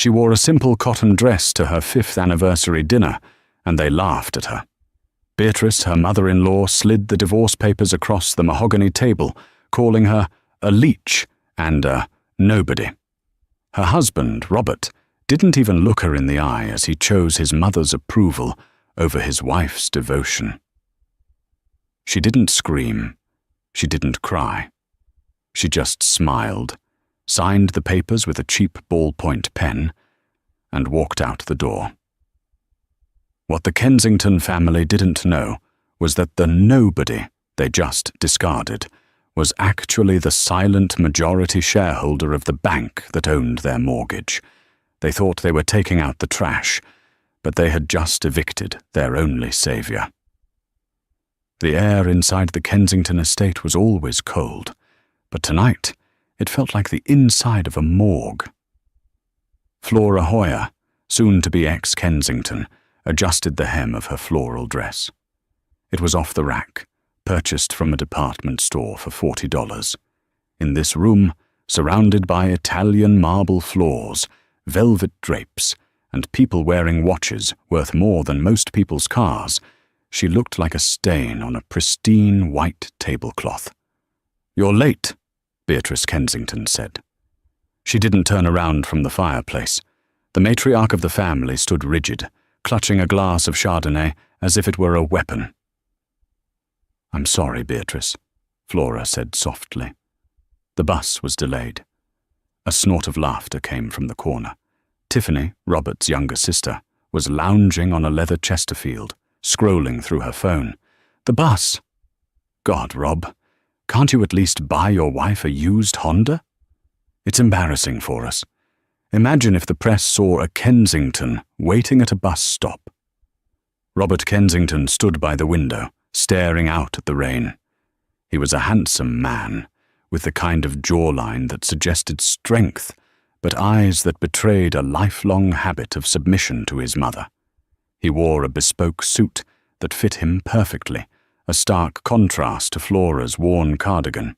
She wore a simple cotton dress to her 5th anniversary dinner, and they laughed at her. Beatrice, her mother-in-law, slid the divorce papers across the mahogany table, calling her a leech and a nobody. Her husband, Robert, didn't even look her in the eye as he chose his mother's approval over his wife's devotion. She didn't scream. She didn't cry. She just smiled, signed the papers with a cheap ballpoint pen, and walked out the door. What the Kensington family didn't know was that the nobody they just discarded was actually the silent majority shareholder of the bank that owned their mortgage. They thought they were taking out the trash, but they had just evicted their only saviour. The air inside the Kensington estate was always cold, but tonight it felt like the inside of a morgue. Flora Hoyer, soon to be ex-Kensington, adjusted the hem of her floral dress. It was off the rack, purchased from a department store for $40. In this room, surrounded by Italian marble floors, velvet drapes, and people wearing watches worth more than most people's cars, she looked like a stain on a pristine white tablecloth. "You're late," Beatrice Kensington said. She didn't turn around from the fireplace. The matriarch of the family stood rigid, clutching a glass of Chardonnay as if it were a weapon. "I'm sorry, Beatrice," Flora said softly. The bus was delayed. A snort of laughter came from the corner. Tiffany, Robert's younger sister, was lounging on a leather Chesterfield, scrolling through her phone. "The bus! God, Rob, can't you at least buy your wife a used Honda? It's embarrassing for us. Imagine if the press saw a Kensington waiting at a bus stop." Robert Kensington stood by the window, staring out at the rain. He was a handsome man, with the kind of jawline that suggested strength, but eyes that betrayed a lifelong habit of submission to his mother. He wore a bespoke suit that fit him perfectly, a stark contrast to Flora's worn cardigan.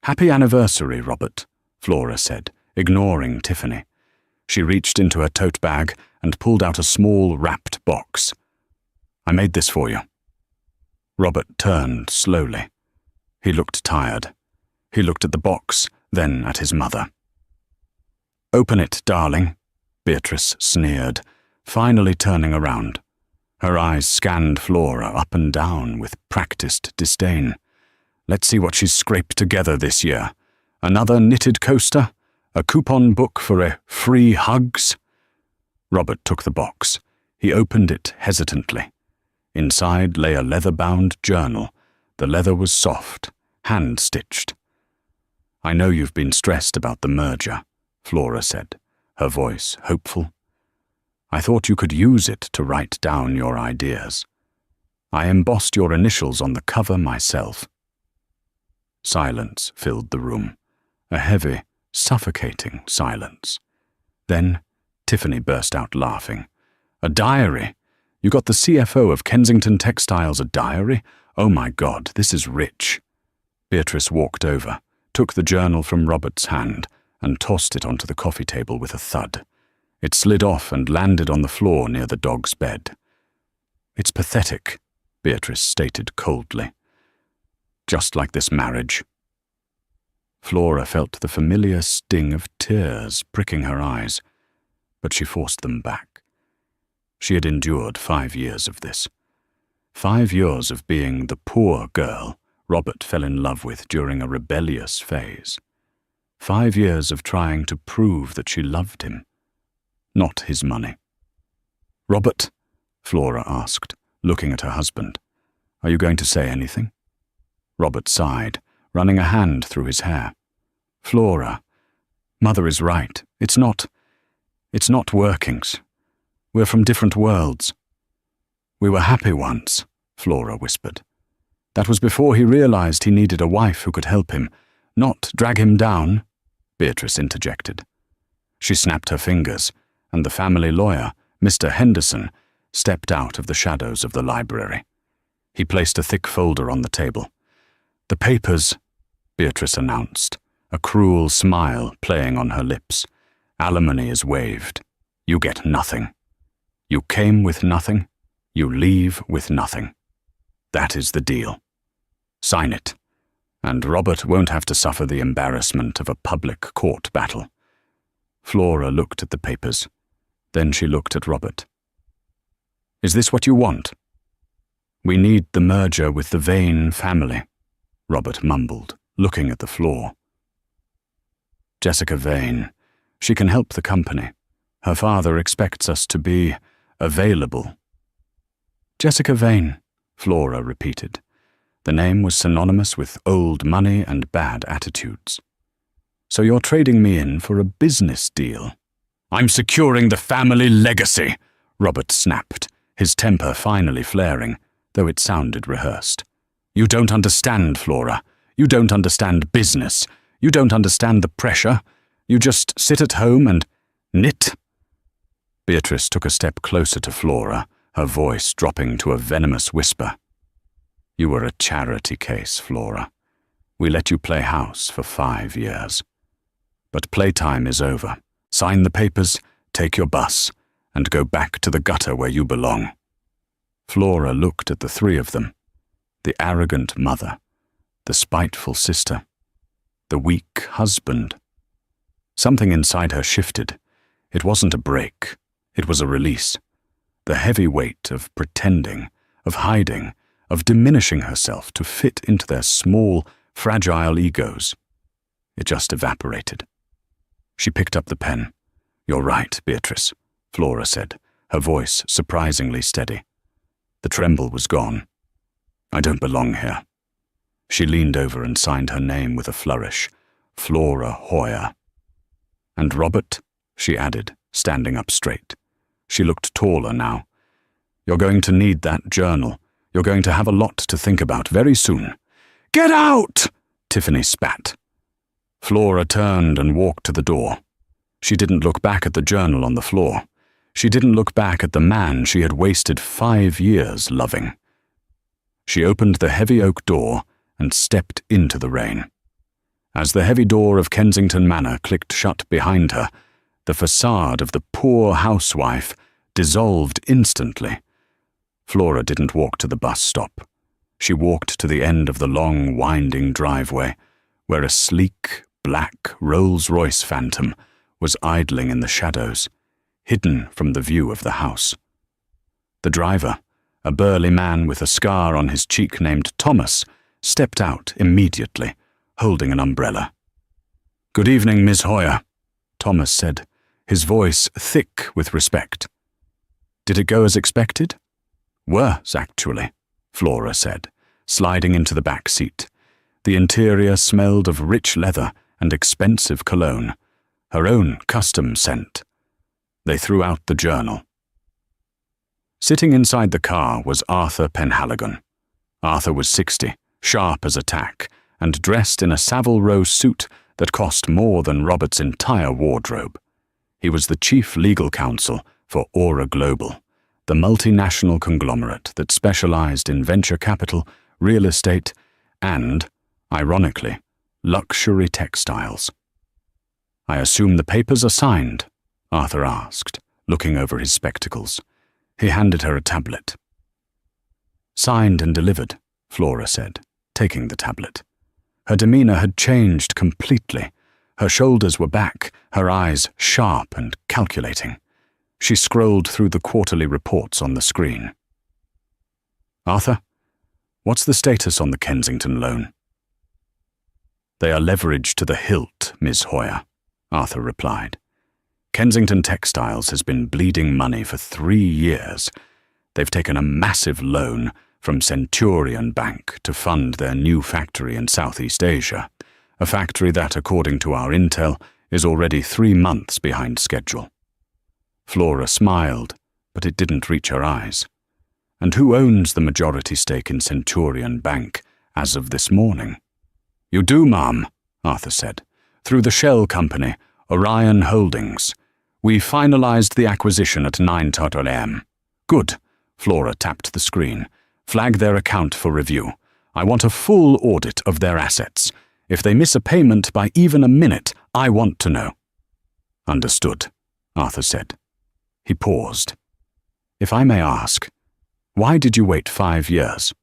"Happy anniversary, Robert," Flora said, ignoring Tiffany. She reached into her tote bag and pulled out a small wrapped box. "I made this for you." Robert turned slowly. He looked tired. He looked at the box, then at his mother. "Open it, darling," Beatrice sneered, finally turning around. Her eyes scanned Flora up and down with practiced disdain. "Let's see what she's scraped together this year. Another knitted coaster? A coupon book for a free hugs?" Robert took the box. He opened it hesitantly. Inside lay a leather-bound journal. The leather was soft, hand-stitched. "I know you've been stressed about the merger," Flora said, her voice hopeful. "I thought you could use it to write down your ideas. I embossed your initials on the cover myself." Silence filled the room, a heavy, suffocating silence. Then Tiffany burst out laughing. "A diary? You got the CFO of Kensington Textiles a diary? Oh my God, this is rich." Beatrice walked over, took the journal from Robert's hand, and tossed it onto the coffee table with a thud. It slid off and landed on the floor near the dog's bed. "It's pathetic," Beatrice stated coldly. "Just like this marriage." Flora felt the familiar sting of tears pricking her eyes, but she forced them back. She had endured 5 years of this. 5 years of being the poor girl Robert fell in love with during a rebellious phase. 5 years of trying to prove that she loved him, not his money. "Robert," Flora asked, looking at her husband, "are you going to say anything?" Robert sighed, running a hand through his hair. "Flora, Mother is right. It's not workings. We're from different worlds." "We were happy once," Flora whispered. "That was before he realized he needed a wife who could help him, not drag him down," Beatrice interjected. She snapped her fingers, and the family lawyer, Mr. Henderson, stepped out of the shadows of the library. He placed a thick folder on the table. "The papers," Beatrice announced, a cruel smile playing on her lips. Alimony is waived. You get nothing. You came with nothing. You leave with nothing. That is the deal. Sign it, and Robert won't have to suffer the embarrassment of a public court battle. Flora looked at the papers. Then she looked at Robert. Is this what you want? We need the merger with the Vane family, Robert mumbled, looking at the floor. Jessica Vane. She can help the company. Her father expects us to be available. Jessica Vane, Flora repeated. The name was synonymous with old money and bad attitudes. So you're trading me in for a business deal? I'm securing the family legacy, Robert snapped, his temper finally flaring, though it sounded rehearsed. You don't understand, Flora. You don't understand business. You don't understand the pressure. You just sit at home and knit. Beatrice took a step closer to Flora, her voice dropping to a venomous whisper. You were a charity case, Flora. We let you play house for 5 years. But playtime is over. Sign the papers, take your bus, and go back to the gutter where you belong. Flora looked at the three of them. The arrogant mother, the spiteful sister, the weak husband. Something inside her shifted. It wasn't a break. It was a release. The heavy weight of pretending, of hiding, of diminishing herself to fit into their small, fragile egos. It just evaporated. She picked up the pen. You're right, Beatrice, Flora said, her voice surprisingly steady. The tremble was gone. I don't belong here. She leaned over and signed her name with a flourish. Flora Hoyer. And Robert, she added, standing up straight. She looked taller now. You're going to need that journal. You're going to have a lot to think about very soon. Get out! Tiffany spat. Flora turned and walked to the door. She didn't look back at the journal on the floor. She didn't look back at the man she had wasted 5 years loving. She opened the heavy oak door and stepped into the rain. As the heavy door of Kensington Manor clicked shut behind her, the facade of the poor housewife dissolved instantly. Flora didn't walk to the bus stop. She walked to the end of the long, winding driveway, where a sleek, black Rolls-Royce Phantom was idling in the shadows, hidden from the view of the house. The driver, a burly man with a scar on his cheek named Thomas, stepped out immediately, holding an umbrella. Good evening, Miss Hoyer, Thomas said, his voice thick with respect. Did it go as expected? Worse, actually, Flora said, sliding into the back seat. The interior smelled of rich leather and expensive cologne, her own custom scent. They threw out the journal. Sitting inside the car was Arthur Penhaligon. Arthur was 60, sharp as a tack, and dressed in a Savile Row suit that cost more than Robert's entire wardrobe. He was the chief legal counsel for Aura Global, the multinational conglomerate that specialized in venture capital, real estate, and, ironically, luxury textiles. I assume the papers are signed? Arthur asked, looking over his spectacles. He handed her a tablet. Signed and delivered, Flora said, taking the tablet. Her demeanor had changed completely. Her shoulders were back, her eyes sharp and calculating. She scrolled through the quarterly reports on the screen. Arthur, what's the status on the Kensington loan? They are leveraged to the hilt, Miss Hoyer, Arthur replied. Kensington Textiles has been bleeding money for 3 years. They've taken a massive loan from Centurion Bank to fund their new factory in Southeast Asia, a factory that, according to our intel, is already 3 months behind schedule. Flora smiled, but it didn't reach her eyes. And who owns the majority stake in Centurion Bank as of this morning? You do, ma'am, Arthur said, through the shell company, Orion Holdings. We finalized the acquisition at 9:30 a.m. Good, Flora tapped the screen. Flag their account for review. I want a full audit of their assets. If they miss a payment by even a minute, I want to know. Understood, Arthur said. He paused. If I may ask, why did you wait 5 years?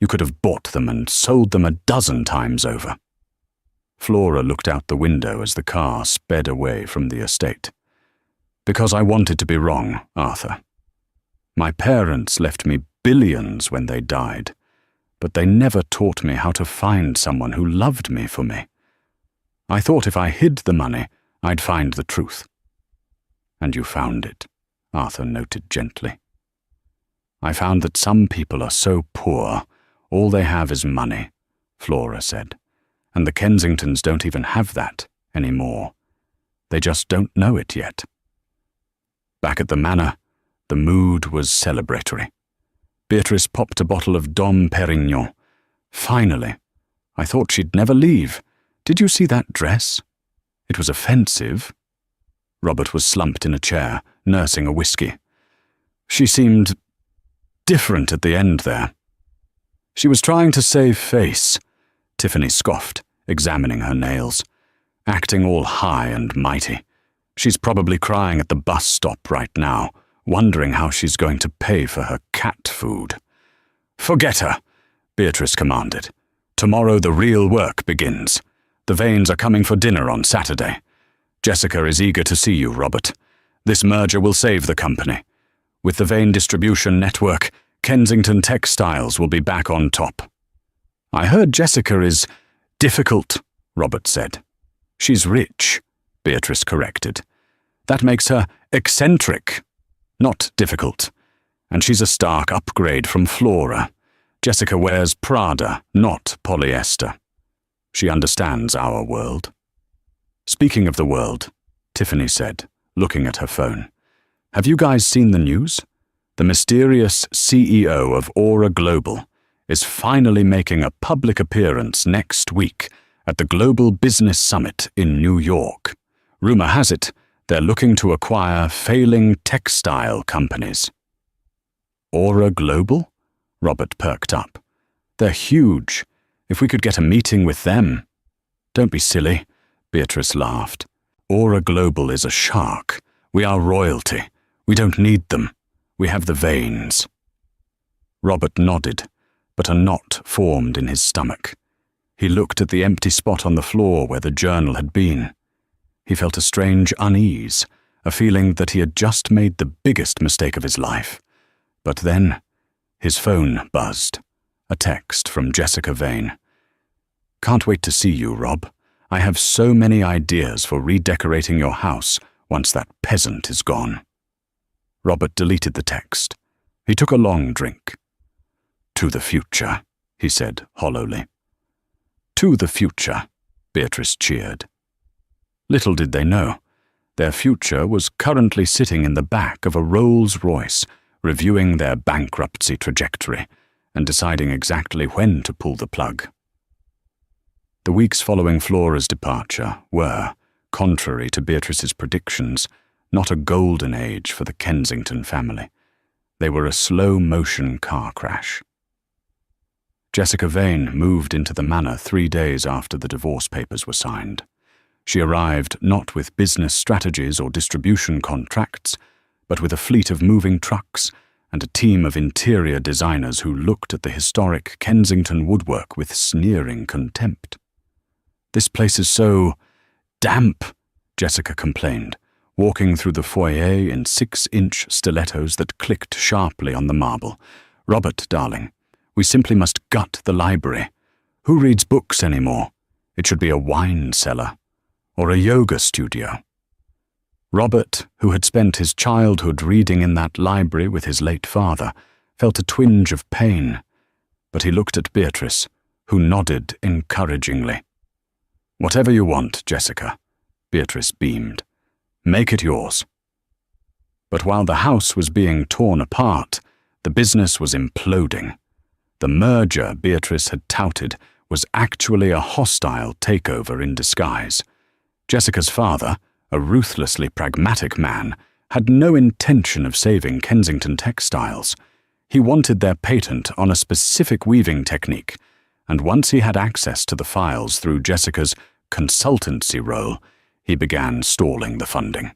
You could have bought them and sold them a dozen times over. Flora looked out the window as the car sped away from the estate. Because I wanted to be wrong, Arthur. My parents left me billions when they died, but they never taught me how to find someone who loved me for me. I thought if I hid the money, I'd find the truth. And you found it, Arthur noted gently. I found that some people are so poor, all they have is money, Flora said, and the Kensingtons don't even have that anymore. They just don't know it yet. Back at the manor, the mood was celebratory. Beatrice popped a bottle of Dom Perignon. Finally. I thought she'd never leave. Did you see that dress? It was offensive. Robert was slumped in a chair, nursing a whiskey. She seemed different at the end there. She was trying to save face, Tiffany scoffed, examining her nails, acting all high and mighty. She's probably crying at the bus stop right now, wondering how she's going to pay for her cat food. Forget her, Beatrice commanded. Tomorrow the real work begins. The Vanes are coming for dinner on Saturday. Jessica is eager to see you, Robert. This merger will save the company. With the Vane distribution network, Kensington Textiles will be back on top. I heard Jessica is difficult, Robert said. She's rich, Beatrice corrected. That makes her eccentric, not difficult. And she's a stark upgrade from Flora. Jessica wears Prada, not polyester. She understands our world. Speaking of the world, Tiffany said, looking at her phone. Have you guys seen the news? The mysterious CEO of Aura Global is finally making a public appearance next week at the Global Business Summit in New York. Rumor has it, they're looking to acquire failing textile companies. Aura Global? Robert perked up. They're huge. If we could get a meeting with them. Don't be silly, Beatrice laughed. Aura Global is a shark. We are royalty. We don't need them. We have the Vanes. Robert nodded, but a knot formed in his stomach. He looked at the empty spot on the floor where the journal had been. He felt a strange unease, a feeling that he had just made the biggest mistake of his life. But then, his phone buzzed. A text from Jessica Vane. Can't wait to see you, Rob. I have so many ideas for redecorating your house once that peasant is gone. Robert deleted the text. He took a long drink. To the future, he said hollowly. To the future, Beatrice cheered. Little did they know, their future was currently sitting in the back of a Rolls-Royce, reviewing their bankruptcy trajectory and deciding exactly when to pull the plug. The weeks following Flora's departure were, contrary to Beatrice's predictions, not a golden age for the Kensington family. They were a slow-motion car crash. Jessica Vane moved into the manor 3 days after the divorce papers were signed. She arrived not with business strategies or distribution contracts, but with a fleet of moving trucks and a team of interior designers who looked at the historic Kensington woodwork with sneering contempt. This place is so damp, Jessica complained, walking through the foyer in 6-inch stilettos that clicked sharply on the marble. Robert, darling, we simply must gut the library. Who reads books anymore? It should be a wine cellar or a yoga studio. Robert, who had spent his childhood reading in that library with his late father, felt a twinge of pain, but he looked at Beatrice, who nodded encouragingly. Whatever you want, Jessica, Beatrice beamed. Make it yours. But while the house was being torn apart, the business was imploding. The merger Beatrice had touted was actually a hostile takeover in disguise. Jessica's father, a ruthlessly pragmatic man, had no intention of saving Kensington Textiles. He wanted their patent on a specific weaving technique, and once he had access to the files through Jessica's consultancy role, He began stalling the funding.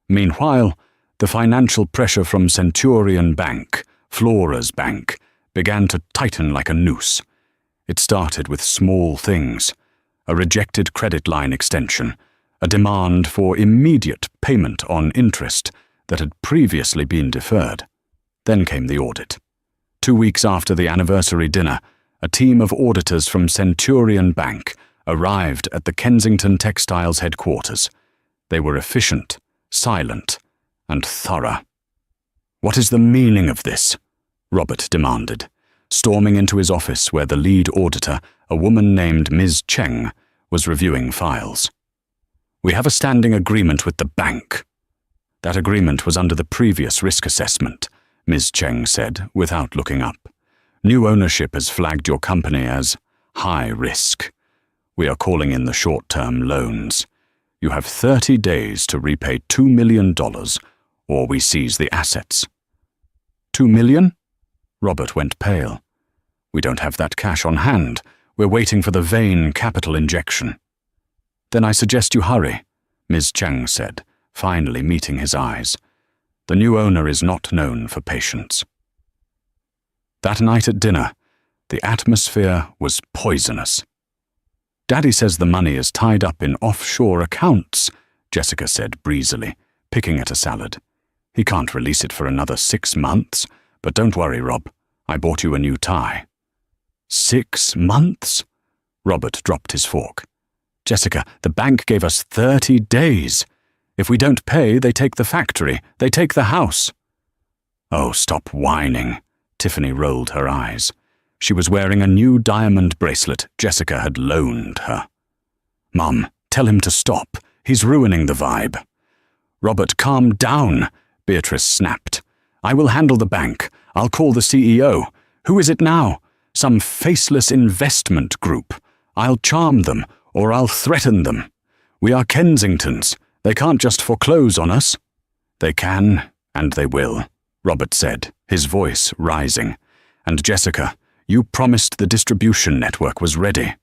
Meanwhile, the financial pressure from Centurion Bank, Flora's bank, began to tighten like a noose. It started with small things: a rejected credit line extension, a demand for immediate payment on interest that had previously been deferred. Then came the audit. 2 weeks after the anniversary dinner, a team of auditors from Centurion Bank arrived at the Kensington Textiles headquarters. They were efficient, silent, and thorough. "What is the meaning of this?" Robert demanded, storming into his office where the lead auditor, a woman named Ms. Cheng, was reviewing files. "We have a standing agreement with the bank." "That agreement was under the previous risk assessment," Ms. Cheng said, without looking up. "New ownership has flagged your company as high risk. We are calling in the short-term loans. You have 30 days to repay $2 million, or we seize the assets." $2 million? Robert went pale. "We don't have that cash on hand. We're waiting for the vein capital injection." "Then I suggest you hurry," Ms. Cheng said, finally meeting his eyes. "The new owner is not known for patience." That night at dinner, the atmosphere was poisonous. "Daddy says the money is tied up in offshore accounts," Jessica said breezily, picking at a salad. "He can't release it for another 6 months, but don't worry, Rob. I bought you a new tie." 6 months? Robert dropped his fork. "Jessica, the bank gave us 30 days. If we don't pay, they take the factory. They take the house." "Oh, stop whining." Tiffany rolled her eyes. She was wearing a new diamond bracelet Jessica had loaned her. "Mum, tell him to stop. He's ruining the vibe." "Robert, calm down," Beatrice snapped. "I will handle the bank. I'll call the CEO. Who is it now? Some faceless investment group. I'll charm them, or I'll threaten them. We are Kensingtons. They can't just foreclose on us." "They can, and they will," Robert said, his voice rising. "And Jessica, you promised the distribution network was ready."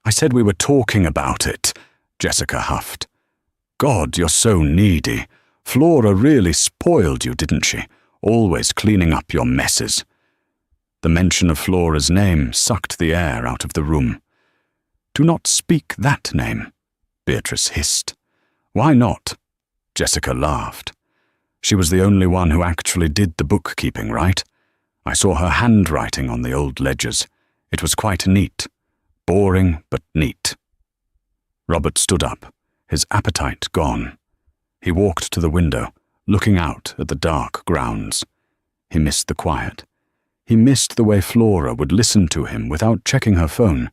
"I said we were talking about it," Jessica huffed. "God, you're so needy. Flora really spoiled you, didn't she? Always cleaning up your messes." The mention of Flora's name sucked the air out of the room. "Do not speak that name," Beatrice hissed. "Why not?" Jessica laughed. "She was the only one who actually did the bookkeeping, right? I saw her handwriting on the old ledgers. It was quite neat. Boring, but neat." Robert stood up, his appetite gone. He walked to the window, looking out at the dark grounds. He missed the quiet. He missed the way Flora would listen to him without checking her phone.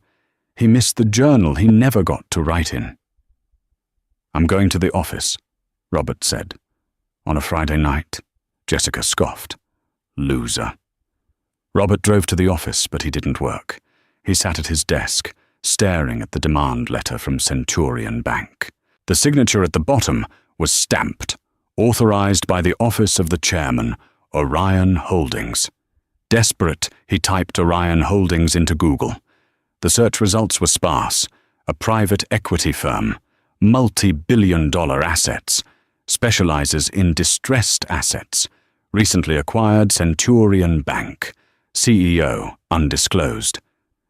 He missed the journal he never got to write in. "I'm going to the office," Robert said. "On a Friday night?" Jessica scoffed. "Loser." Robert drove to the office, but he didn't work. He sat at his desk, staring at the demand letter from Centurion Bank. The signature at the bottom was stamped, authorized by the office of the chairman, Orion Holdings. Desperate, he typed Orion Holdings into Google. The search results were sparse. A private equity firm, multi-billion-dollar assets, specializes in distressed assets, recently acquired Centurion Bank, CEO undisclosed.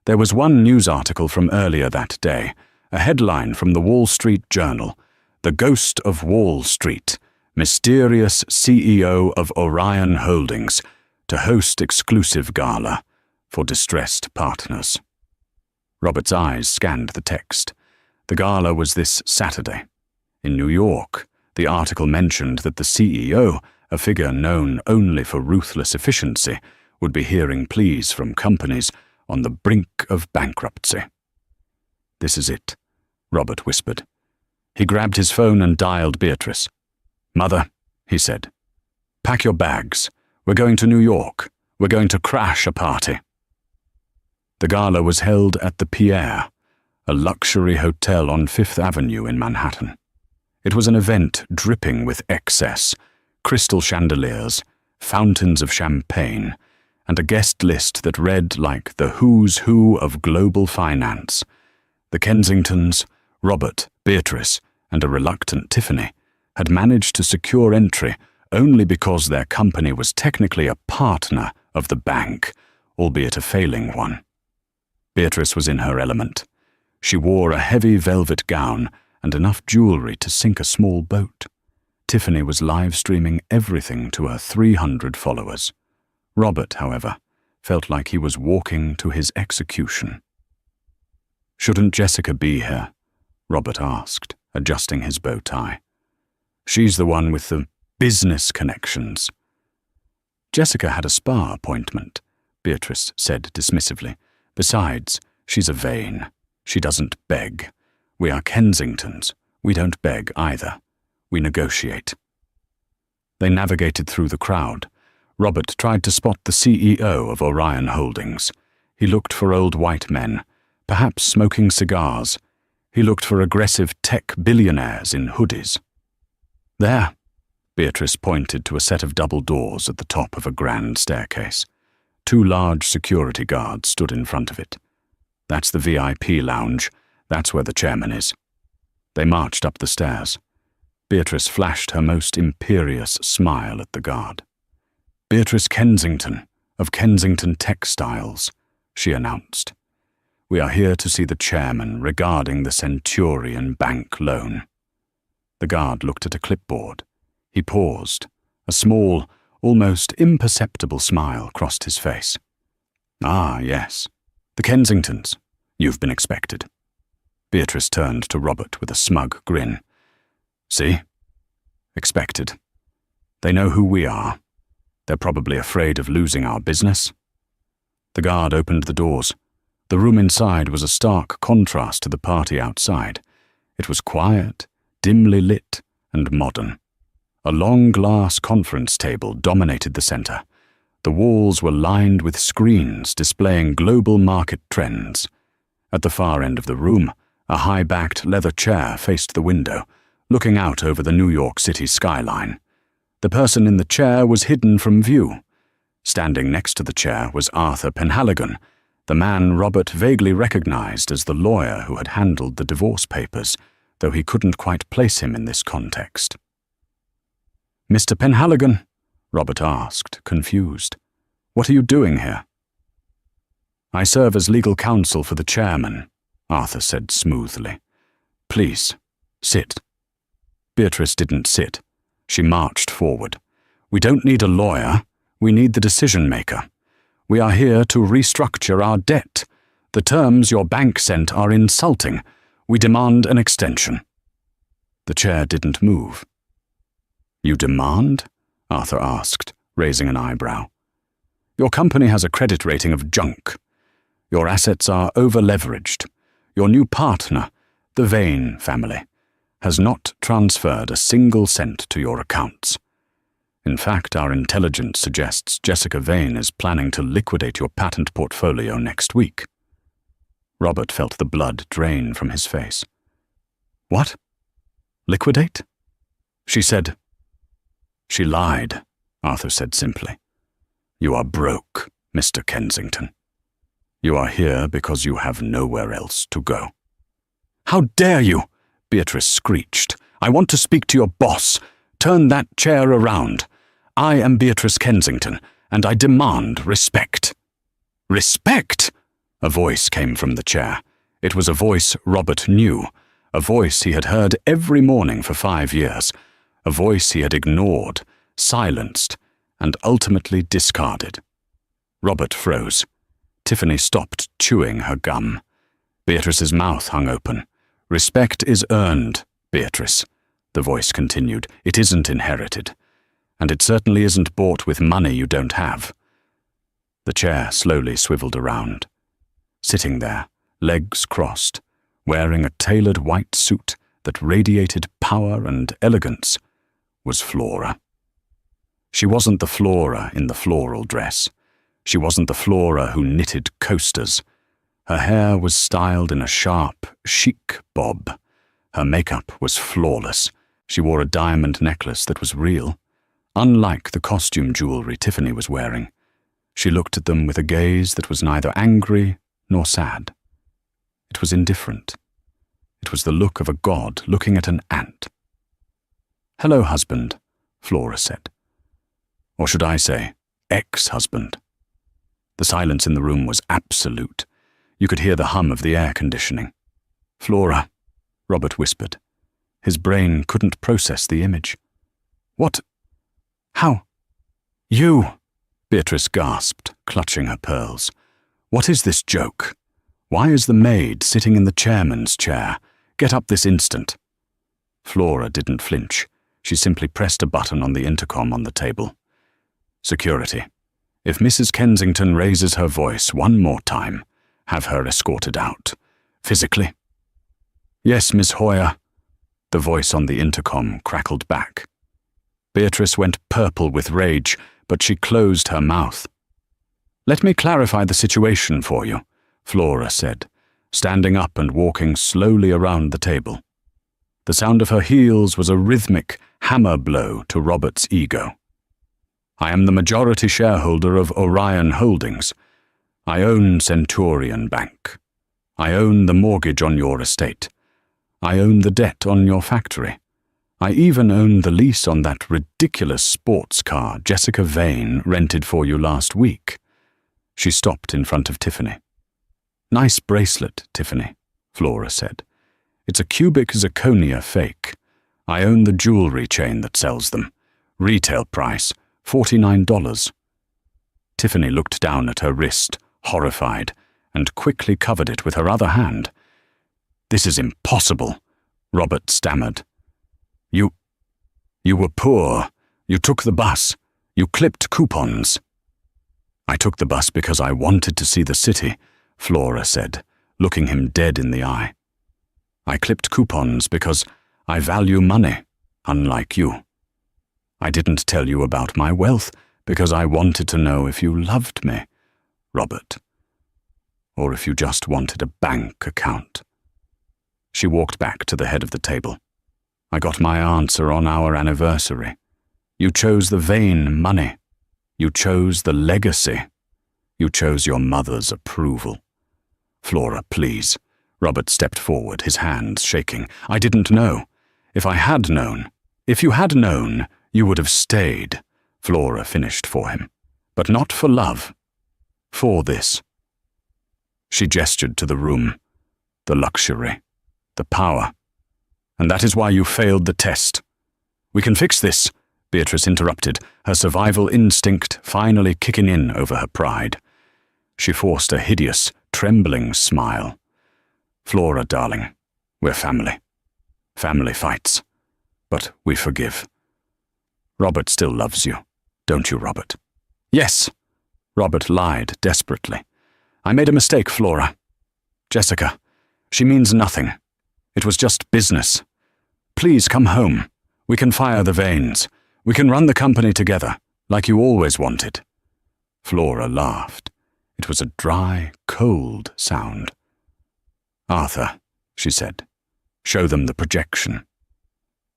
There was one news article from earlier that day, a headline from the Wall Street Journal: "The Ghost of Wall Street, Mysterious CEO of Orion Holdings, to host exclusive gala for distressed partners." Robert's eyes scanned the text. The gala was this Saturday. In New York, the article mentioned that the CEO, a figure known only for ruthless efficiency, would be hearing pleas from companies on the brink of bankruptcy. "This is it," Robert whispered. He grabbed his phone and dialed Beatrice. "Mother," he said, "pack your bags. We're going to New York. We're going to crash a party." The gala was held at the Pierre, a luxury hotel on Fifth Avenue in Manhattan. It was an event dripping with excess, crystal chandeliers, fountains of champagne, and a guest list that read like the who's who of global finance. The Kensingtons, Robert, Beatrice, and a reluctant Tiffany had managed to secure entry only because their company was technically a partner of the bank, albeit a failing one. Beatrice was in her element. She wore a heavy velvet gown and enough jewelry to sink a small boat. Tiffany was live-streaming everything to her 300 followers. Robert, however, felt like he was walking to his execution. "Shouldn't Jessica be here?" Robert asked, adjusting his bow tie. "She's the one with the business connections." "Jessica had a spa appointment," Beatrice said dismissively. "Besides, she's a vain. She doesn't beg. We are Kensingtons. We don't beg either. We negotiate." They navigated through the crowd. Robert tried to spot the CEO of Orion Holdings. He looked for old white men, perhaps smoking cigars. He looked for aggressive tech billionaires in hoodies. "There," Beatrice pointed to a set of double doors at the top of a grand staircase. 2 large security guards stood in front of it. "That's the VIP lounge. That's where the chairman is." They marched up the stairs. Beatrice flashed her most imperious smile at the guard. "Beatrice Kensington, of Kensington Textiles," she announced. "We are here to see the chairman regarding the Centurion Bank loan." The guard looked at a clipboard. He paused. A small, almost imperceptible smile crossed his face. "Ah, yes. The Kensingtons. You've been expected." Beatrice turned to Robert with a smug grin. "See? Expected. They know who we are. They're probably afraid of losing our business." The guard opened the doors. The room inside was a stark contrast to the party outside. It was quiet, dimly lit, and modern. A long glass conference table dominated the center. The walls were lined with screens displaying global market trends. At the far end of the room, a high-backed leather chair faced the window, looking out over the New York City skyline. The person in the chair was hidden from view. Standing next to the chair was Arthur Penhaligon, the man Robert vaguely recognized as the lawyer who had handled the divorce papers, though he couldn't quite place him in this context. "Mr. Penhaligon?" Robert asked, confused. "What are you doing here?" "I serve as legal counsel for the chairman," Arthur said smoothly. "Please, sit." Beatrice didn't sit. She marched forward. "We don't need a lawyer. We need the decision-maker. We are here to restructure our debt. The terms your bank sent are insulting. We demand an extension." The chair didn't move. "You demand?" Arthur asked, raising an eyebrow. "Your company has a credit rating of junk. Your assets are over-leveraged. Your new partner, the Vane family, has not transferred a single cent to your accounts. In fact, our intelligence suggests Jessica Vane is planning to liquidate your patent portfolio next week." Robert felt the blood drain from his face. "What? Liquidate?" She said. "She lied," Arthur said simply. "You are broke, Mr. Kensington. You are here because you have nowhere else to go." "How dare you!" Beatrice screeched. "I want to speak to your boss. Turn that chair around. I am Beatrice Kensington, and I demand respect." "Respect?" A voice came from the chair. It was a voice Robert knew, a voice he had heard every morning for 5 years, a voice he had ignored, silenced, and ultimately discarded. Robert froze. Tiffany stopped chewing her gum. Beatrice's mouth hung open. "Respect is earned, Beatrice," the voice continued. "It isn't inherited. And it certainly isn't bought with money you don't have." The chair slowly swiveled around. Sitting there, legs crossed, wearing a tailored white suit that radiated power and elegance, was Flora. She wasn't the Flora in the floral dress. She wasn't the Flora who knitted coasters. Her hair was styled in a sharp, chic bob. Her makeup was flawless. She wore a diamond necklace that was real, unlike the costume jewelry Tiffany was wearing. She looked at them with a gaze that was neither angry nor sad. It was indifferent. It was the look of a god looking at an ant. "Hello, husband," Flora said. Or should I say, ex-husband. The silence in the room was absolute. You could hear the hum of the air conditioning. "Flora," Robert whispered. His brain couldn't process the image. "What? How? You?" Beatrice gasped, clutching her pearls. "What is this joke? Why is the maid sitting in the chairman's chair? Get up this instant." Flora didn't flinch. She simply pressed a button on the intercom on the table. "Security. If Mrs. Kensington raises her voice one more time, have her escorted out. Physically." "Yes, Miss Hoyer." The voice on the intercom crackled back. Beatrice went purple with rage, but she closed her mouth. "Let me clarify the situation for you," Flora said, standing up and walking slowly around the table. The sound of her heels was a rhythmic hammer blow to Robert's ego. "I am the majority shareholder of Orion Holdings. I own Centurion Bank. I own the mortgage on your estate. I own the debt on your factory. I even own the lease on that ridiculous sports car Jessica Vane rented for you last week." She stopped in front of Tiffany. "Nice bracelet, Tiffany," Flora said. "It's a cubic zirconia fake. I own the jewelry chain that sells them. Retail price, $49. Tiffany looked down at her wrist, horrified, and quickly covered it with her other hand. "This is impossible," Robert stammered. You were poor. You took the bus. You clipped coupons." "I took the bus because I wanted to see the city," Flora said, looking him dead in the eye. "I clipped coupons because I value money, unlike you. I didn't tell you about my wealth because I wanted to know if you loved me, Robert, or if you just wanted a bank account." She walked back to the head of the table. "I got my answer on our anniversary. You chose the Vane money. You chose the legacy. You chose your mother's approval." "Flora, please." Robert stepped forward, his hands shaking. "I didn't know. If I had known. If you had known, you would have stayed," Flora finished for him. "But not for love. For this." She gestured to the room, the luxury, the power. "And that is why you failed the test." "We can fix this," Beatrice interrupted, her survival instinct finally kicking in over her pride. She forced a hideous, trembling smile. "Flora, darling, we're family. Family fights. But we forgive. Robert still loves you, don't you, Robert?" "Yes," Robert lied desperately. "I made a mistake, Flora. Jessica, she means nothing. It was just business. Please come home. We can fire the Vanes. We can run the company together, like you always wanted." Flora laughed. It was a dry, cold sound. "Arthur," she said, "show them the projection."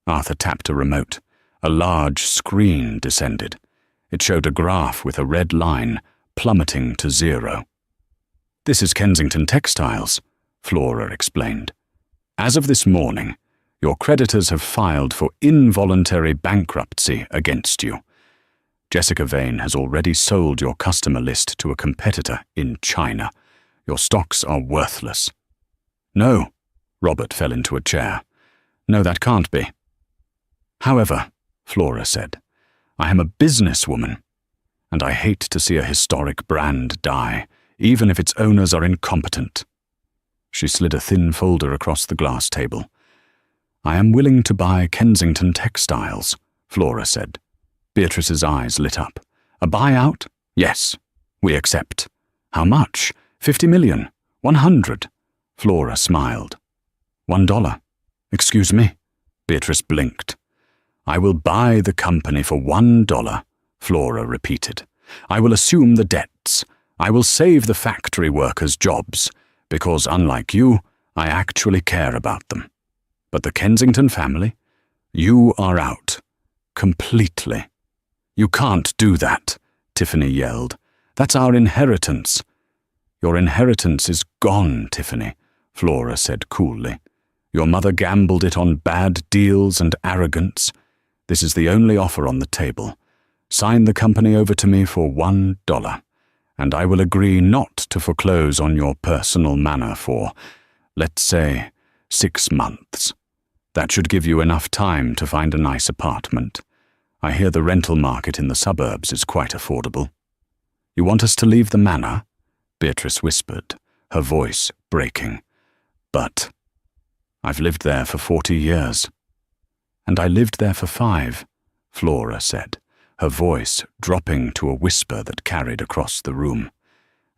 Arthur tapped a remote. A large screen descended. It showed a graph with a red line plummeting to 0. "This is Kensington Textiles," Flora explained. "As of this morning, your creditors have filed for involuntary bankruptcy against you. Jessica Vane has already sold your customer list to a competitor in China. Your stocks are worthless." "No," Robert fell into a chair. "No, that can't be." "However," Flora said, "I am a businesswoman, and I hate to see a historic brand die, even if its owners are incompetent." She slid a thin folder across the glass table. "I am willing to buy Kensington Textiles," Flora said. Beatrice's eyes lit up. "A buyout? Yes, we accept. How much? 50 million? 100? Flora smiled. $1. Excuse me?" Beatrice blinked. "I will buy the company for $1, Flora repeated. "I will assume the debts. I will save the factory workers' jobs, because unlike you, I actually care about them. But the Kensington family? You are out. Completely." "You can't do that," Tiffany yelled. "That's our inheritance." "Your inheritance is gone, Tiffany," Flora said coolly. Your mother gambled it on bad deals and arrogance. This is the only offer on the table. Sign the company over to me for $1, and I will agree not to foreclose on your personal manor for, let's say, 6 months. That should give you enough time to find a nice apartment. I hear the rental market in the suburbs is quite affordable. You want us to leave the manor? Beatrice whispered, her voice breaking. But I've lived there for 40 years. And I lived there for 5, Flora said, her voice dropping to a whisper that carried across the room.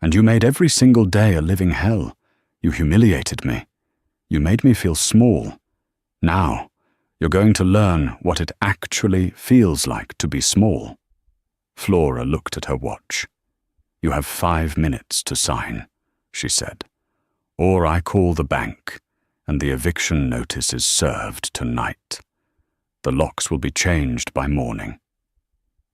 And you made every single day a living hell. You humiliated me. You made me feel small. Now, you're going to learn what it actually feels like to be small. Flora looked at her watch. You have 5 minutes to sign, she said. Or I call the bank, and the eviction notice is served tonight. The locks will be changed by morning.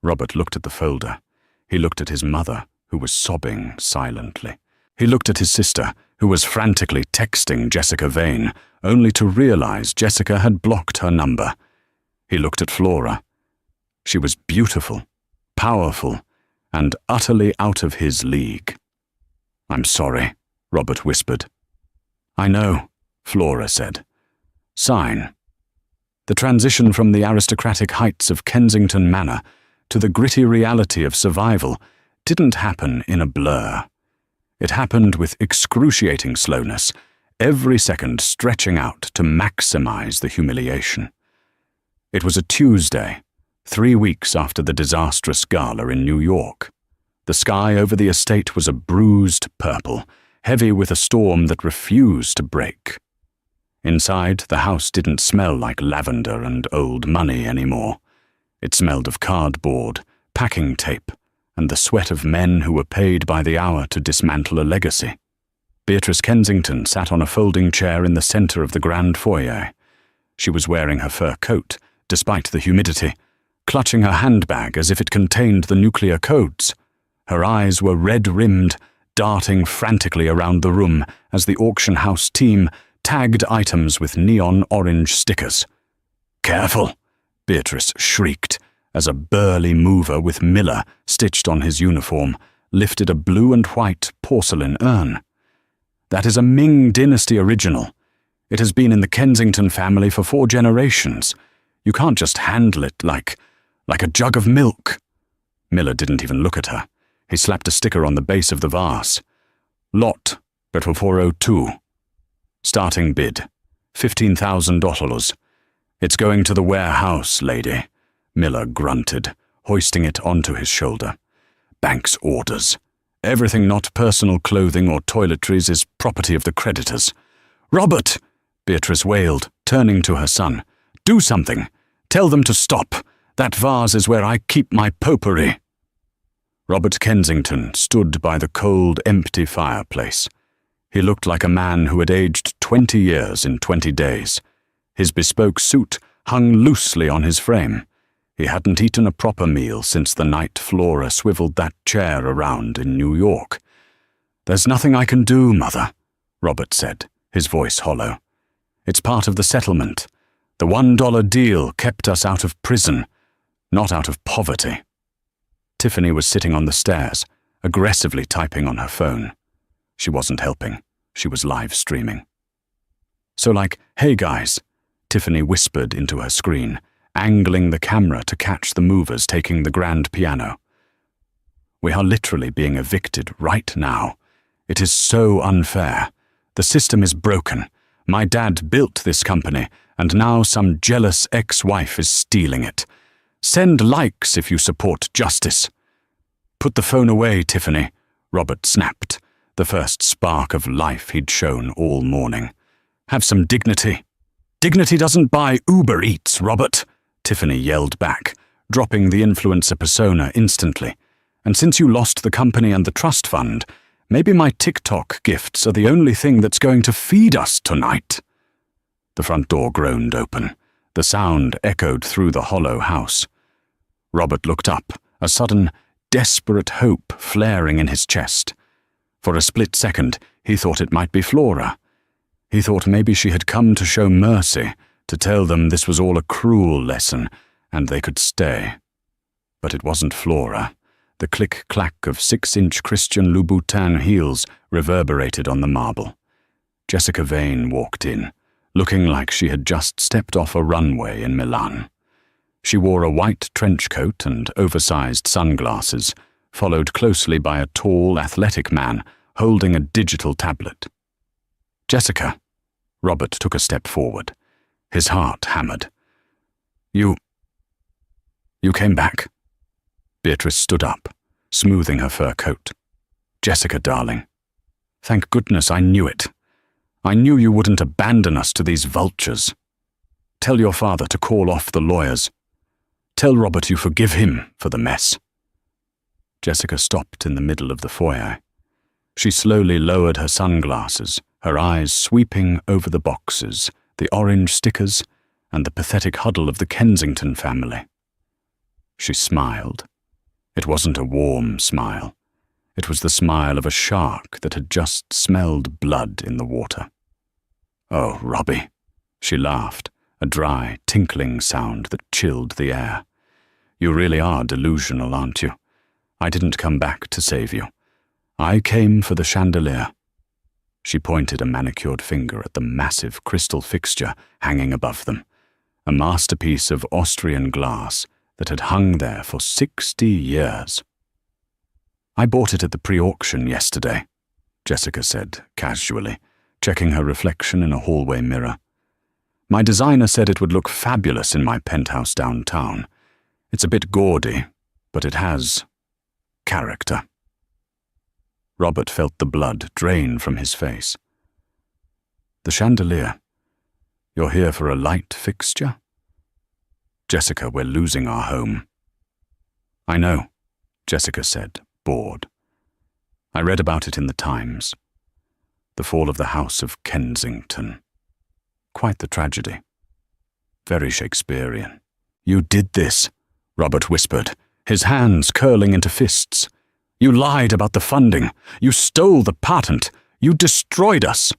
Robert looked at the folder. He looked at his mother, who was sobbing silently. He looked at his sister, who was frantically texting Jessica Vane, only to realize Jessica had blocked her number. He looked at Flora. She was beautiful, powerful, and utterly out of his league. I'm sorry, Robert whispered. I know, Flora said. Sign. The transition from the aristocratic heights of Kensington Manor to the gritty reality of survival didn't happen in a blur. It happened with excruciating slowness, every second stretching out to maximize the humiliation. It was a Tuesday, 3 weeks after the disastrous gala in New York. The sky over the estate was a bruised purple, heavy with a storm that refused to break. Inside, the house didn't smell like lavender and old money anymore. It smelled of cardboard, packing tape, and the sweat of men who were paid by the hour to dismantle a legacy. Beatrice Kensington sat on a folding chair in the center of the grand foyer. She was wearing her fur coat, despite the humidity, clutching her handbag as if it contained the nuclear codes. Her eyes were red-rimmed, darting frantically around the room as the auction house team tagged items with neon orange stickers. "Careful!" Beatrice shrieked as a burly mover with Miller stitched on his uniform lifted a blue and white porcelain urn. That is a Ming Dynasty original. It has been in the Kensington family for 4 generations. You can't just handle it like a jug of milk. Miller didn't even look at her. He slapped a sticker on the base of the vase. Lot, but for 402. Starting bid, $15,000. It's going to the warehouse, lady, Miller grunted, hoisting it onto his shoulder. Bank's orders. Everything not personal clothing or toiletries is property of the creditors. Robert, Beatrice wailed, turning to her son. Do something. Tell them to stop. That vase is where I keep my potpourri. Robert Kensington stood by the cold, empty fireplace. He looked like a man who had aged 20 years in 20 days. His bespoke suit hung loosely on his frame. He hadn't eaten a proper meal since the night Flora swiveled that chair around in New York. There's nothing I can do, Mother, Robert said, his voice hollow. It's part of the settlement. The $1 deal kept us out of prison, not out of poverty. Tiffany was sitting on the stairs, aggressively typing on her phone. She wasn't helping. She was live streaming. So hey guys, Tiffany whispered into her screen, angling the camera to catch the movers taking the grand piano. We are literally being evicted right now. It is so unfair. The system is broken. My dad built this company, and now some jealous ex-wife is stealing it. Send likes if you support justice. Put the phone away, Tiffany, Robert snapped, the first spark of life he'd shown all morning. Have some dignity. Dignity doesn't buy Uber Eats, Robert, Tiffany yelled back, dropping the influencer persona instantly. And since you lost the company and the trust fund, maybe my TikTok gifts are the only thing that's going to feed us tonight. The front door groaned open. The sound echoed through the hollow house. Robert looked up, a sudden, desperate hope flaring in his chest. For a split second, he thought it might be Flora. He thought maybe she had come to show mercy, to tell them this was all a cruel lesson, and they could stay. But it wasn't Flora. The click-clack of 6-inch Christian Louboutin heels reverberated on the marble. Jessica Vane walked in, looking like she had just stepped off a runway in Milan. She wore a white trench coat and oversized sunglasses, followed closely by a tall, athletic man holding a digital tablet. "Jessica." Robert took a step forward. His heart hammered. You came back?" Beatrice stood up, smoothing her fur coat. "Jessica, darling. Thank goodness I knew it. I knew you wouldn't abandon us to these vultures. Tell your father to call off the lawyers. Tell Robert you forgive him for the mess." Jessica stopped in the middle of the foyer. She slowly lowered her sunglasses, her eyes sweeping over the boxes, the orange stickers, and the pathetic huddle of the Kensington family. She smiled. It wasn't a warm smile. It was the smile of a shark that had just smelled blood in the water. "Oh, Robbie," she laughed, a dry, tinkling sound that chilled the air. "You really are delusional, aren't you? I didn't come back to save you. I came for the chandelier." She pointed a manicured finger at the massive crystal fixture hanging above them, a masterpiece of Austrian glass that had hung there for 60 years. "I bought it at the pre-auction yesterday," Jessica said casually, checking her reflection in a hallway mirror. "My designer said it would look fabulous in my penthouse downtown. It's a bit gaudy, but it has character." Robert felt the blood drain from his face. "The chandelier. You're here for a light fixture?" "Jessica, we're losing our home." "I know," Jessica said, bored. "I read about it in the Times. The fall of the House of Kensington. Quite the tragedy. Very Shakespearean." "You did this," Robert whispered, his hands curling into fists. "You lied about the funding. You stole the patent. You destroyed us."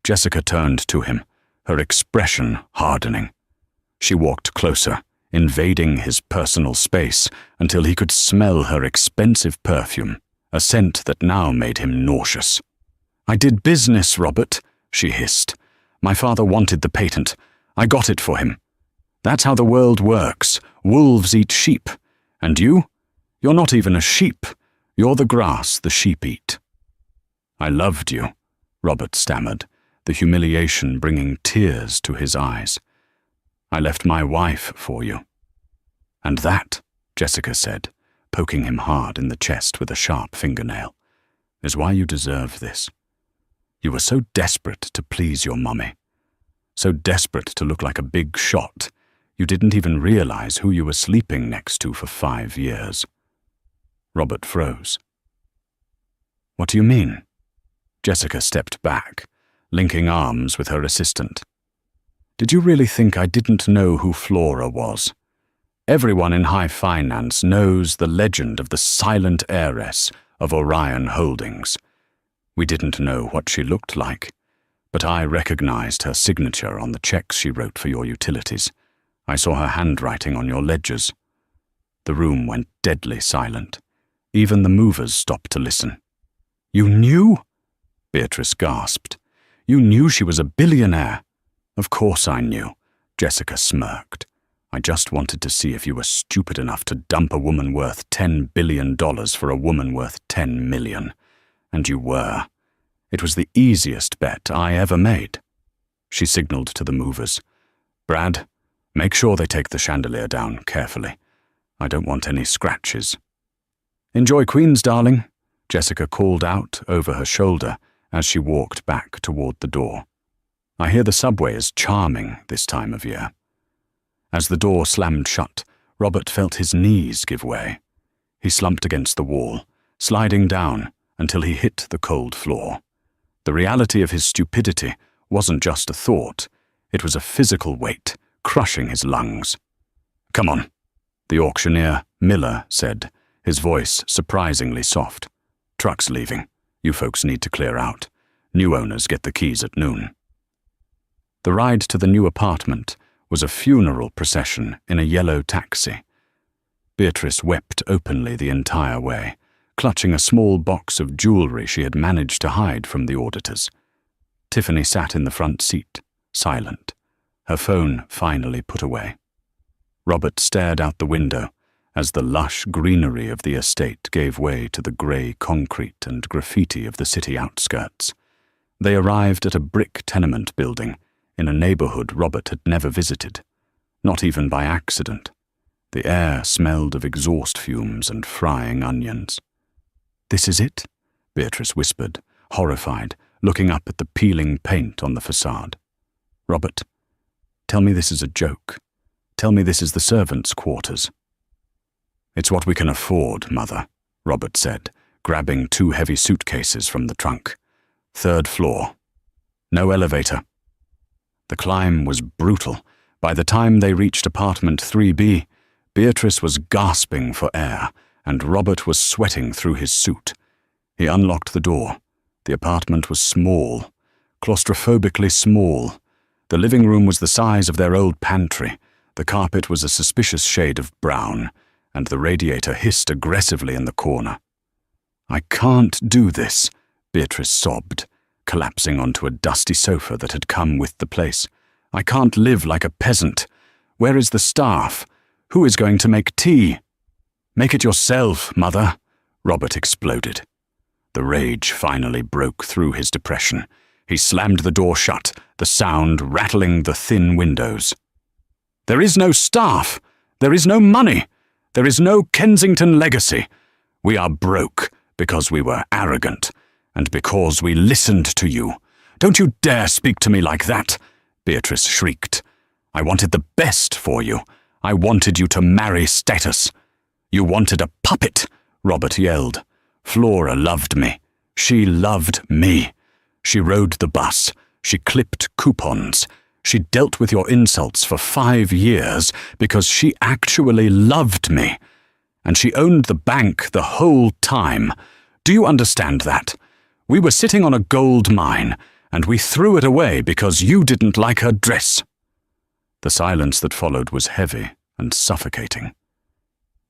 Jessica turned to him, her expression hardening. She walked closer, invading his personal space until he could smell her expensive perfume, a scent that now made him nauseous. "I did business, Robert," she hissed. "My father wanted the patent. I got it for him. That's how the world works. Wolves eat sheep. And you're not even a sheep. You're the grass the sheep eat." "I loved you," Robert stammered, the humiliation bringing tears to his eyes. "I left my wife for you." "And that," Jessica said, poking him hard in the chest with a sharp fingernail, "is why you deserve this. You were so desperate to please your mummy. So desperate to look like a big shot, you didn't even realize who you were sleeping next to for 5 years. Robert froze. "What do you mean?" Jessica stepped back, linking arms with her assistant. "Did you really think I didn't know who Flora was? Everyone in high finance knows the legend of the silent heiress of Orion Holdings. We didn't know what she looked like, but I recognized her signature on the checks she wrote for your utilities. I saw her handwriting on your ledgers." The room went deadly silent. Even the movers stopped to listen. "You knew?" Beatrice gasped. "You knew she was a billionaire?" "Of course I knew," Jessica smirked. "I just wanted to see if you were stupid enough to dump a woman worth $10 billion for a woman worth $10 million. And you were. It was the easiest bet I ever made." She signaled to the movers. "Brad, make sure they take the chandelier down carefully. I don't want any scratches." "Enjoy Queens, darling," Jessica called out over her shoulder as she walked back toward the door. "I hear the subway is charming this time of year." As the door slammed shut, Robert felt his knees give way. He slumped against the wall, sliding down until he hit the cold floor. The reality of his stupidity wasn't just a thought, it was a physical weight, crushing his lungs. "Come on," the auctioneer, Miller, said, his voice surprisingly soft. "Truck's leaving. You folks need to clear out. New owners get the keys at noon. The ride to the new apartment was a funeral procession in a yellow taxi. Beatrice wept openly the entire way, clutching a small box of jewelry she had managed to hide from the auditors. Tiffany sat in the front seat, silent, her phone finally put away. Robert stared out the window as the lush greenery of the estate gave way to the grey concrete and graffiti of the city outskirts. They arrived at a brick tenement building in a neighbourhood Robert had never visited, not even by accident. The air smelled of exhaust fumes and frying onions. "This is it?" Beatrice whispered, horrified, looking up at the peeling paint on the facade. "Robert, tell me this is a joke. Tell me this is the servants' quarters." "It's what we can afford, Mother," Robert said, grabbing 2 heavy suitcases from the trunk. "3rd floor. No elevator." The climb was brutal. By the time they reached apartment 3B, Beatrice was gasping for air, and Robert was sweating through his suit. He unlocked the door. The apartment was small, claustrophobically small. The living room was the size of their old pantry. The carpet was a suspicious shade of brown, and the radiator hissed aggressively in the corner. "I can't do this," Beatrice sobbed, collapsing onto a dusty sofa that had come with the place. "I can't live like a peasant. Where is the staff? Who is going to make tea?" "Make it yourself, Mother," Robert exploded. The rage finally broke through his depression. He slammed the door shut, the sound rattling the thin windows. "There is no staff. There is no money. There is no Kensington legacy. We are broke because we were arrogant, and because we listened to you. Don't you dare speak to me like that," Beatrice shrieked. "I wanted the best for you. I wanted you to marry status." "You wanted a puppet," Robert yelled. "Flora loved me. She loved me. She rode the bus. She clipped coupons. She dealt with your insults for 5 years because she actually loved me. And she owned the bank the whole time. Do you understand that? We were sitting on a gold mine, and we threw it away because you didn't like her dress." The silence that followed was heavy and suffocating.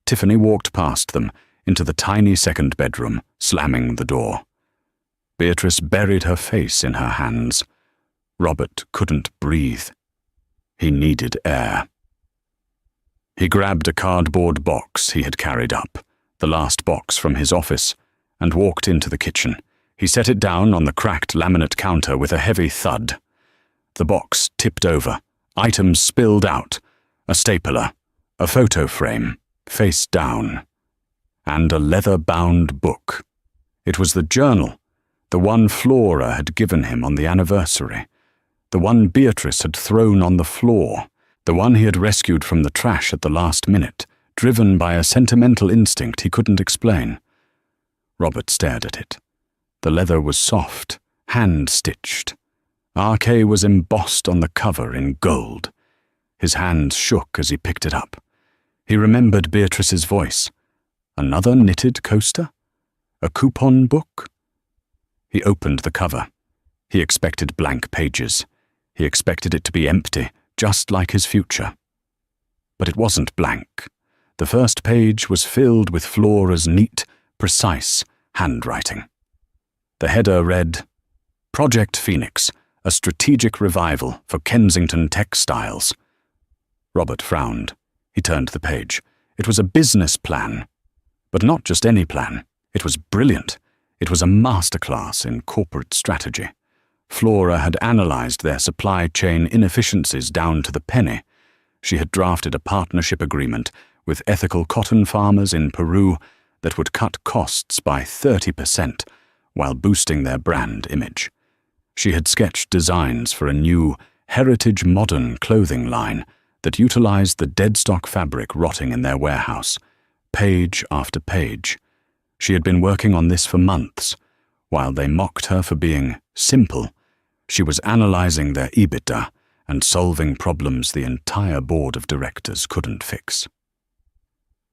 Tiffany walked past them into the tiny second bedroom, slamming the door. Beatrice buried her face in her hands. Robert couldn't breathe. He needed air. He grabbed a cardboard box he had carried up, the last box from his office, and walked into the kitchen. He set it down on the cracked laminate counter with a heavy thud. The box tipped over. Items spilled out. A stapler, a photo frame, face down, and a leather-bound book. It was the journal, the one Flora had given him on the anniversary, the one Beatrice had thrown on the floor, the one he had rescued from the trash at the last minute, driven by a sentimental instinct he couldn't explain. Robert stared at it. The leather was soft, hand-stitched. RK was embossed on the cover in gold. His hands shook as he picked it up. He remembered Beatrice's voice. Another knitted coaster? A coupon book? He opened the cover. He expected blank pages. He expected it to be empty, just like his future. But it wasn't blank. The first page was filled with Flora's neat, precise handwriting. The header read, "Project Phoenix, a strategic revival for Kensington textiles." Robert frowned. He turned the page. It was a business plan. But not just any plan. It was brilliant. It was a masterclass in corporate strategy. Flora had analyzed their supply chain inefficiencies down to the penny. She had drafted a partnership agreement with ethical cotton farmers in Peru that would cut costs by 30% while boosting their brand image. She had sketched designs for a new, heritage modern clothing line that utilized the deadstock fabric rotting in their warehouse, page after page. She had been working on this for months. While they mocked her for being simple, she was analyzing their EBITDA and solving problems the entire board of directors couldn't fix.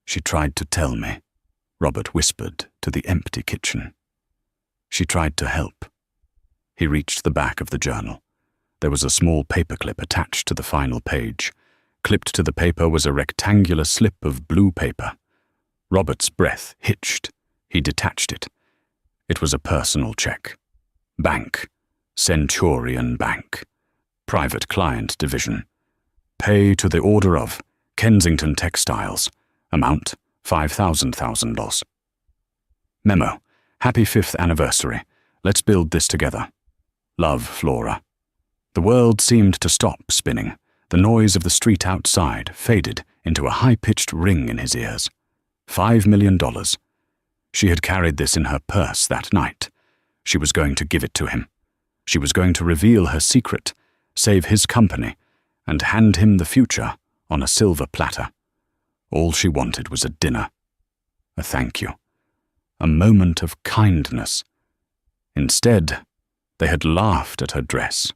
"She tried to tell me," Robert whispered to the empty kitchen. "She tried to help." He reached the back of the journal. There was a small paperclip attached to the final page. Clipped to the paper was a rectangular slip of blue paper. Robert's breath hitched. He detached it. It was a personal check. Bank. Centurion Bank. Private Client Division. Pay to the order of Kensington Textiles. Amount $5,000. Memo. Happy 5th anniversary. Let's build this together. Love, Flora. The world seemed to stop spinning. The noise of the street outside faded into a high-pitched ring in his ears. $5 million. She had carried this in her purse that night. She was going to give it to him. She was going to reveal her secret, save his company, and hand him the future on a silver platter. All she wanted was a dinner. A thank you. A moment of kindness. Instead, they had laughed at her dress.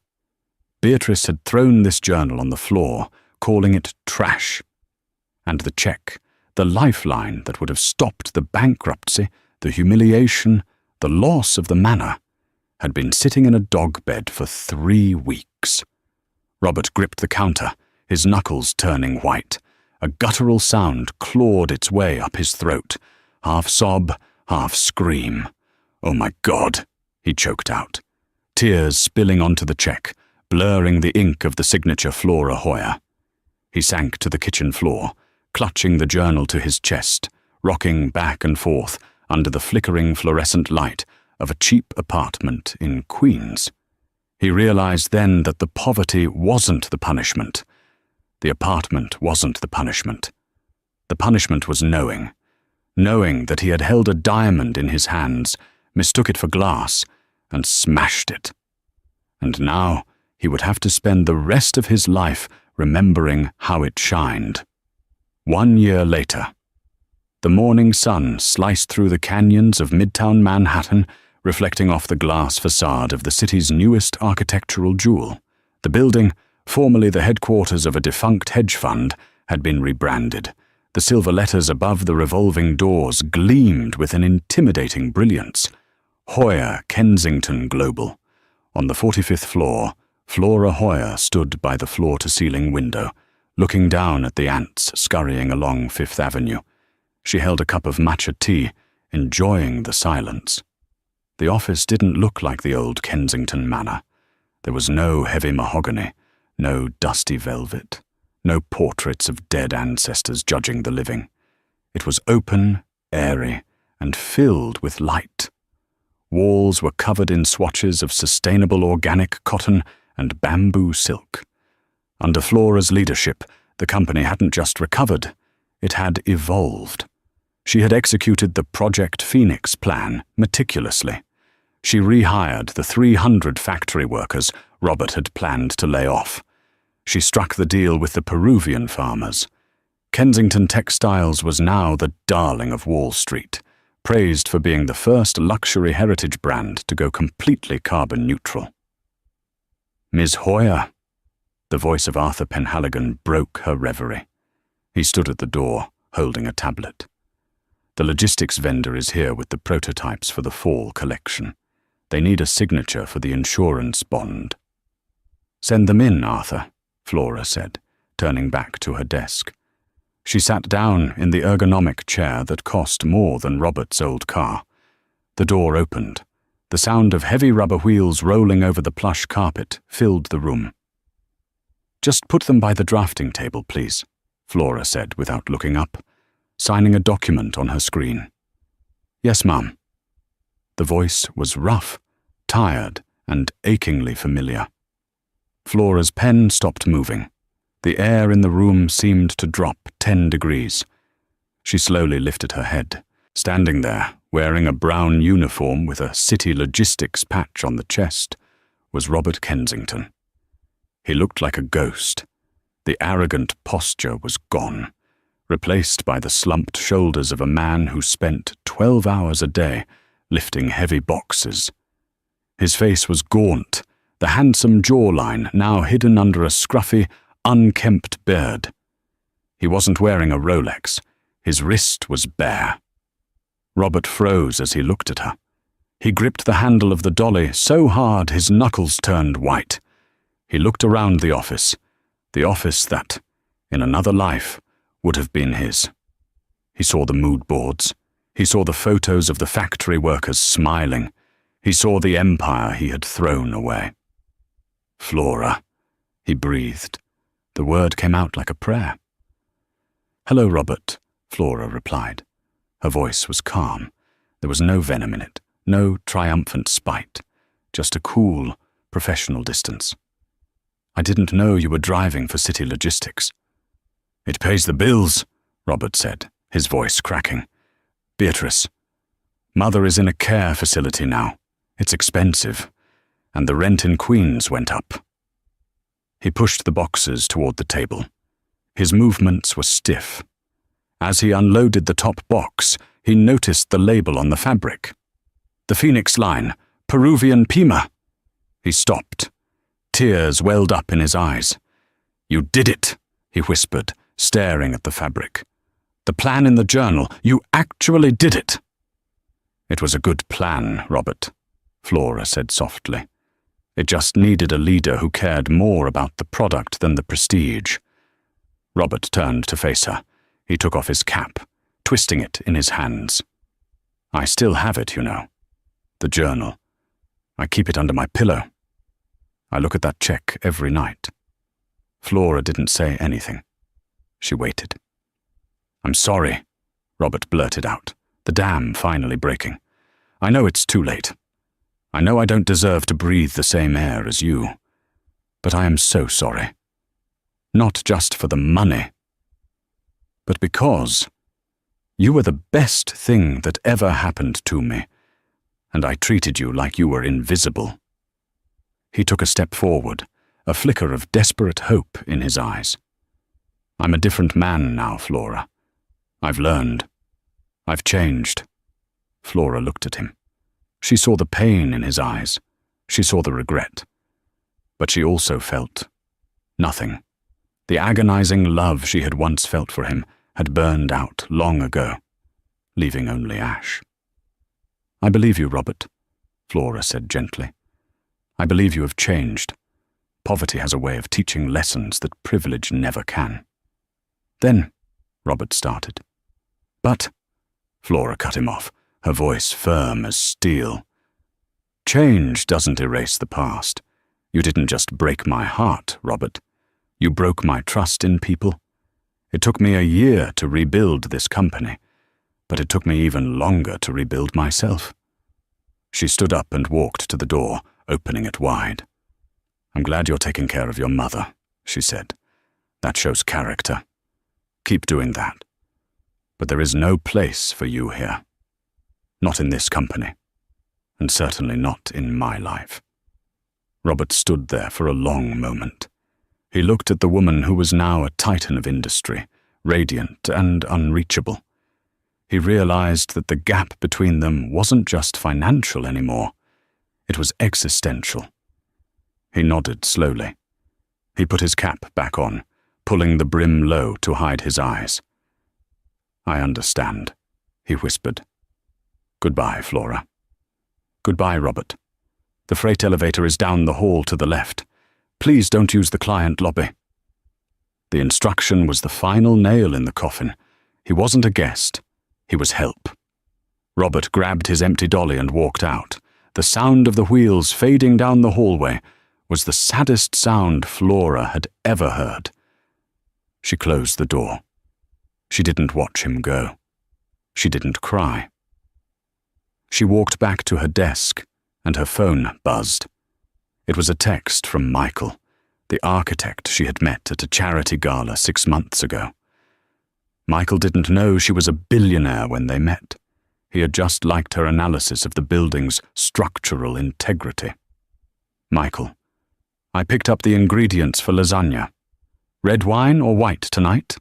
Beatrice had thrown this journal on the floor, calling it trash. And the check, the lifeline that would have stopped the bankruptcy, the humiliation, the loss of the manor, had been sitting in a dog bed for 3 weeks. Robert gripped the counter, his knuckles turning white. A guttural sound clawed its way up his throat, half sob, half scream. "Oh my God," he choked out, tears spilling onto the check, blurring the ink of the signature Flora Hoyer. He sank to the kitchen floor, clutching the journal to his chest, rocking back and forth under the flickering fluorescent light of a cheap apartment in Queens. He realized then that the poverty wasn't the punishment. The apartment wasn't the punishment. The punishment was knowing that he had held a diamond in his hands, mistook it for glass, and smashed it. And now he would have to spend the rest of his life remembering how it shined. 1 year later, the morning sun sliced through the canyons of Midtown Manhattan, reflecting off the glass facade of the city's newest architectural jewel. The building, formerly the headquarters of a defunct hedge fund, had been rebranded. The silver letters above the revolving doors gleamed with an intimidating brilliance. Hoyer Kensington Global. On the 45th floor, Flora Hoyer stood by the floor-to-ceiling window, looking down at the ants scurrying along Fifth Avenue. She held a cup of matcha tea, enjoying the silence. The office didn't look like the old Kensington manor. There was no heavy mahogany, no dusty velvet, no portraits of dead ancestors judging the living. It was open, airy, and filled with light. Walls were covered in swatches of sustainable organic cotton and bamboo silk. Under Flora's leadership, the company hadn't just recovered, it had evolved. She had executed the Project Phoenix plan meticulously. She rehired the 300 factory workers Robert had planned to lay off. She struck the deal with the Peruvian farmers. Kensington Textiles was now the darling of Wall Street, praised for being the first luxury heritage brand to go completely carbon neutral. "Ms. Hoyer," the voice of Arthur Penhaligon broke her reverie. He stood at the door, holding a tablet. "The logistics vendor is here with the prototypes for the fall collection. They need a signature for the insurance bond." "Send them in, Arthur," Flora said, turning back to her desk. She sat down in the ergonomic chair that cost more than Robert's old car. The door opened. The sound of heavy rubber wheels rolling over the plush carpet filled the room. "Just put them by the drafting table, please," Flora said without looking up, signing a document on her screen. "Yes, ma'am." The voice was rough, tired, and achingly familiar. Flora's pen stopped moving. The air in the room seemed to drop 10 degrees. She slowly lifted her head. Standing there, wearing a brown uniform with a city logistics patch on the chest, was Robert Kensington. He looked like a ghost. The arrogant posture was gone, replaced by the slumped shoulders of a man who spent 12 hours a day lifting heavy boxes. His face was gaunt, the handsome jawline now hidden under a scruffy, unkempt beard. He wasn't wearing a Rolex. His wrist was bare. Robert froze as he looked at her. He gripped the handle of the dolly so hard his knuckles turned white. He looked around the office that, in another life, would have been his. He saw the mood boards. He saw the photos of the factory workers smiling. He saw the empire he had thrown away. Flora, he breathed. The word came out like a prayer. "Hello, Robert," Flora replied. Her voice was calm. There was no venom in it, no triumphant spite, just a cool, professional distance. "I didn't know you were driving for City Logistics." "It pays the bills," Robert said, his voice cracking. "Beatrice, Mother is in a care facility now. It's expensive, and the rent in Queens went up." He pushed the boxes toward the table. His movements were stiff. As he unloaded the top box, he noticed the label on the fabric. "The Phoenix line, Peruvian Pima." He stopped. Tears welled up in his eyes. "You did it," he whispered, staring at the fabric. "The plan in the journal, you actually did it." "It was a good plan, Robert," Flora said softly. "It just needed a leader who cared more about the product than the prestige." Robert turned to face her. He took off his cap, twisting it in his hands. "I still have it, you know. The journal. I keep it under my pillow. I look at that check every night." Flora didn't say anything. She waited. "I'm sorry," Robert blurted out, the dam finally breaking. "I know it's too late. I know I don't deserve to breathe the same air as you. But I am so sorry. Not just for the money, but because you were the best thing that ever happened to me, and I treated you like you were invisible." He took a step forward, a flicker of desperate hope in his eyes. "I'm a different man now, Flora. I've learned. I've changed." Flora looked at him. She saw the pain in his eyes. She saw the regret. But she also felt nothing. The agonizing love she had once felt for him had burned out long ago, leaving only ash. "I believe you, Robert," Flora said gently. "I believe you have changed. Poverty has a way of teaching lessons that privilege never can." "Then," Robert started. "But," Flora cut him off, her voice firm as steel. "Change doesn't erase the past. You didn't just break my heart, Robert. You broke my trust in people. It took me a year to rebuild this company, but it took me even longer to rebuild myself." She stood up and walked to the door, opening it wide. "I'm glad you're taking care of your mother," she said. "That shows character. Keep doing that. But there is no place for you here. Not in this company, and certainly not in my life." Robert stood there for a long moment. He looked at the woman who was now a titan of industry, radiant and unreachable. He realized that the gap between them wasn't just financial anymore. It was existential. He nodded slowly. He put his cap back on, pulling the brim low to hide his eyes. "I understand," he whispered. "Goodbye, Flora." "Goodbye, Robert. The freight elevator is down the hall to the left. Please don't use the client lobby." The instruction was the final nail in the coffin. He wasn't a guest. He was help. Robert grabbed his empty dolly and walked out. The sound of the wheels fading down the hallway was the saddest sound Flora had ever heard. She closed the door. She didn't watch him go. She didn't cry. She walked back to her desk, and her phone buzzed. It was a text from Michael, the architect she had met at a charity gala 6 months ago. Michael didn't know she was a billionaire when they met. He had just liked her analysis of the building's structural integrity. "Michael, I picked up the ingredients for lasagna. Red wine or white tonight?"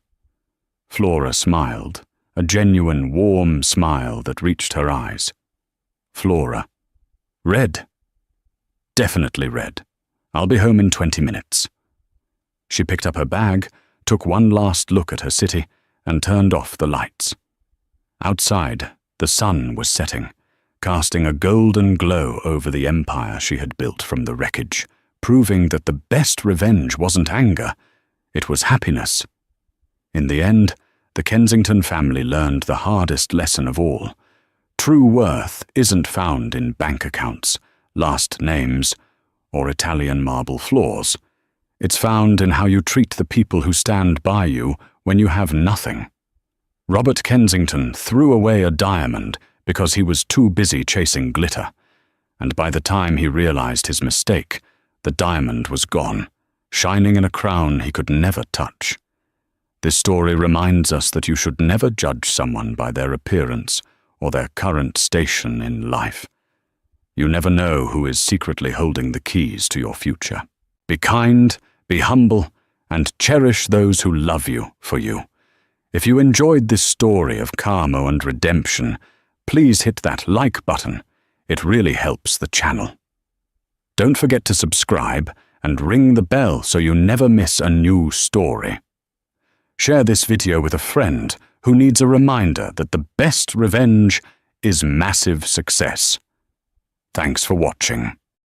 Flora smiled, a genuine warm smile that reached her eyes. "Flora, red. Definitely red. I'll be home in 20 minutes. She picked up her bag, took one last look at her city, and turned off the lights. Outside, the sun was setting. casting a golden glow over the empire she had built from the wreckage, proving that the best revenge wasn't anger, it was happiness. In the end, the Kensington family learned the hardest lesson of all. True worth isn't found in bank accounts, last names, or Italian marble floors. It's found in how you treat the people who stand by you when you have nothing. Robert Kensington threw away a diamond because he was too busy chasing glitter, and by the time he realized his mistake, the diamond was gone, shining in a crown he could never touch. This story reminds us that you should never judge someone by their appearance or their current station in life. You never know who is secretly holding the keys to your future. Be kind, be humble, and cherish those who love you for you. If you enjoyed this story of karma and redemption, please hit that like button. It really helps the channel. Don't forget to subscribe and ring the bell so you never miss a new story. Share this video with a friend who needs a reminder that the best revenge is massive success. Thanks for watching.